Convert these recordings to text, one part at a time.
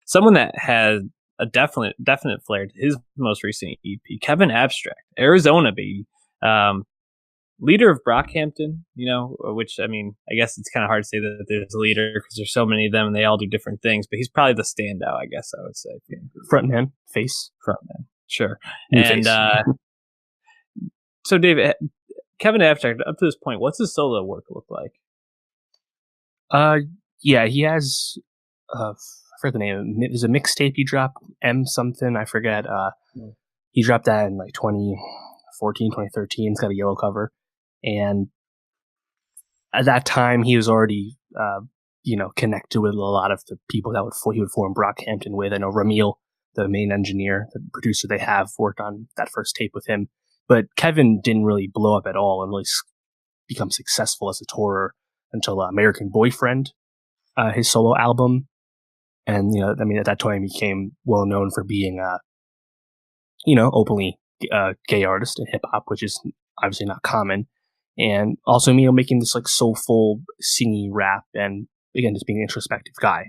someone that had a definite flair to his most recent EP, Kevin Abstract, Arizona baby. Leader of Brockhampton, which, I mean, I guess it's kind of hard to say that there's a leader because there's so many of them and they all do different things, but he's probably the standout, I guess I would say. Frontman, face. Frontman, sure. New and face. So, David, Kevin Abstract, up to this point, what's his solo work look like? Yeah, he has, I forget the name. There's a mixtape he dropped, M something, I forget. He dropped that in like 2014, 2013. It's got a yellow cover. And at that time, he was already, connected with a lot of the people that he would form Brockhampton with. I know Ramil, the main engineer, the producer they have, worked on that first tape with him. But Kevin didn't really blow up at all and really become successful as a tourer until American Boyfriend, his solo album. And, at that time, he became well known for being, openly gay artist in hip hop, which is obviously not common. And also, making this like soulful, singy rap, and again, just being an introspective guy.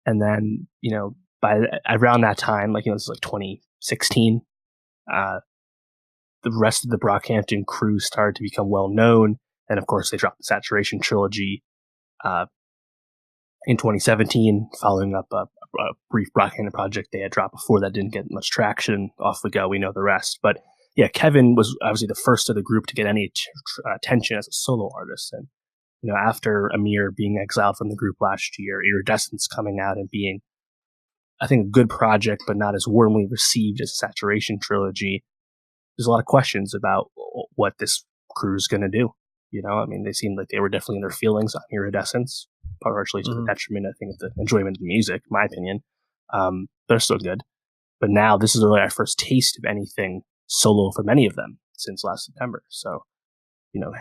And then, by around that time, this is like 2016, the rest of the Brockhampton crew started to become well known. And of course, they dropped the Saturation trilogy in 2017, following up a brief Brockhampton project they had dropped before that didn't get much traction. Off we go, we know the rest. But yeah, Kevin was obviously the first of the group to get any attention as a solo artist. And, after Amir being exiled from the group last year, Iridescence coming out and being, I think, a good project, but not as warmly received as the Saturation trilogy, there's a lot of questions about what this crew is going to do. They seemed like they were definitely in their feelings on Iridescence, partially to the detriment, I think, of the enjoyment of the music, in my opinion. They're still good. But now this is really our first taste of anything solo for many of them since last September. So,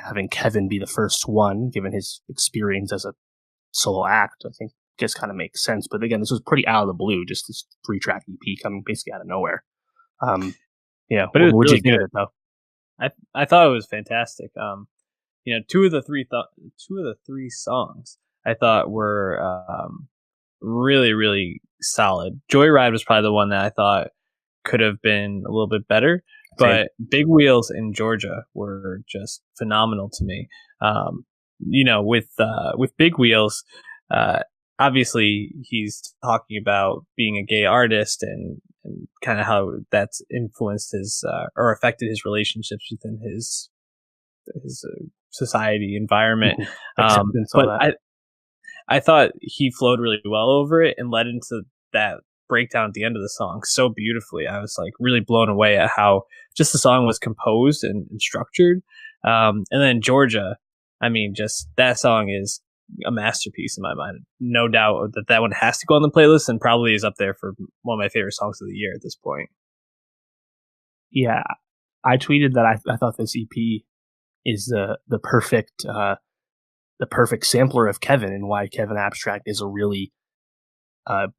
having Kevin be the first one, given his experience as a solo act, I think just kind of makes sense. But again, this was pretty out of the blue, just this 3-track EP coming basically out of nowhere. But it was what really did you think of good. it, though? I thought it was fantastic. Two of the three songs I thought were really, really solid. Joyride was probably the one that I thought could have been a little bit better, but Big Wheels in Georgia were just phenomenal to me. With Big Wheels, obviously he's talking about being a gay artist and kind of how that's influenced his or affected his relationships within his society environment. I thought he flowed really well over it and led into that breakdown at the end of the song so beautifully. I was like really blown away at how just the song was composed and structured. And then Georgia, just that song is a masterpiece in my mind. No doubt that one has to go on the playlist and probably is up there for one of my favorite songs of the year at this point. Yeah, I tweeted that I thought this EP is the perfect sampler of Kevin, and why Kevin Abstract is a really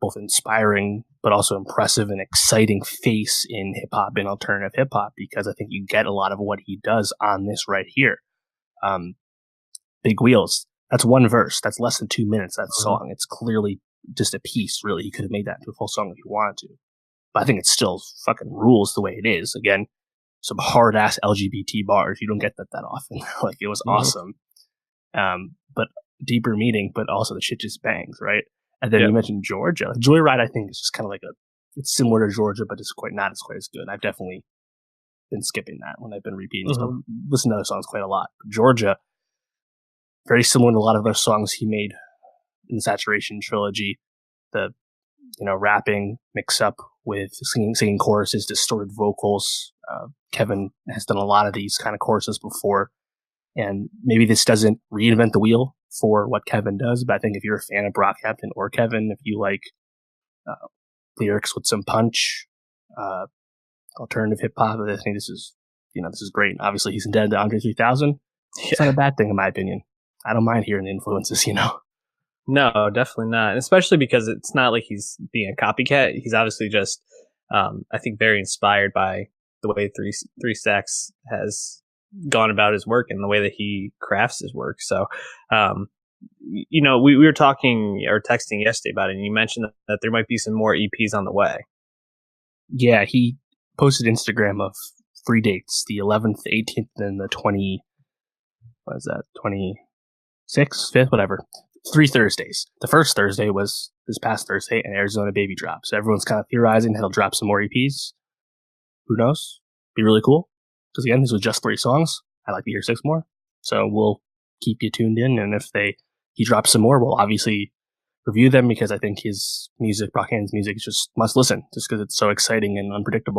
both inspiring but also impressive and exciting face in hip hop and alternative hip hop, because I think you get a lot of what he does on this right here. Big Wheels, that's one verse. That's less than 2 minutes, that song. It's clearly just a piece, really. He could have made that into a full song if he wanted to. But I think it still fucking rules the way it is. Again, some hard-ass LGBT bars. You don't get that often. It was awesome. But deeper meaning, but also the shit just bangs, right? And then you mentioned Georgia. Joyride, I think, is just kind of it's similar to Georgia, but it's not quite as good. I've definitely been skipping that when I've been repeating stuff. Listen to other songs quite a lot. But Georgia, very similar to a lot of other songs he made in the Saturation trilogy. The, rapping mix up with singing choruses, distorted vocals. Kevin has done a lot of these kind of choruses before. And maybe this doesn't reinvent the wheel for what Kevin does, but I think if you're a fan of Brockhampton or Kevin, if you like lyrics with some punch, alternative hip hop, I think this is great. Obviously, he's indebted to Andre 3000. It's not a bad thing, in my opinion. I don't mind hearing the influences, No, definitely not. And especially because it's not like he's being a copycat. He's obviously just, I think, very inspired by the way Three Stacks has gone about his work and the way that he crafts his work. So, we were talking or texting yesterday about it, and you mentioned that there might be some more EPs on the way. Yeah, he posted Instagram of 3 dates: the 11th, 18th, and the 26th, 5th, whatever. 3 Thursdays. The first Thursday was this past Thursday, and Arizona Baby drop. So everyone's kind of theorizing that he'll drop some more EPs. Who knows? Be really cool. Because again, this was just 3 songs. I'd like to hear 6 more. So we'll keep you tuned in, and if he drops some more, we'll obviously review them, because I think his music, Brockhampton's music, is just must listen, just because it's so exciting and unpredictable.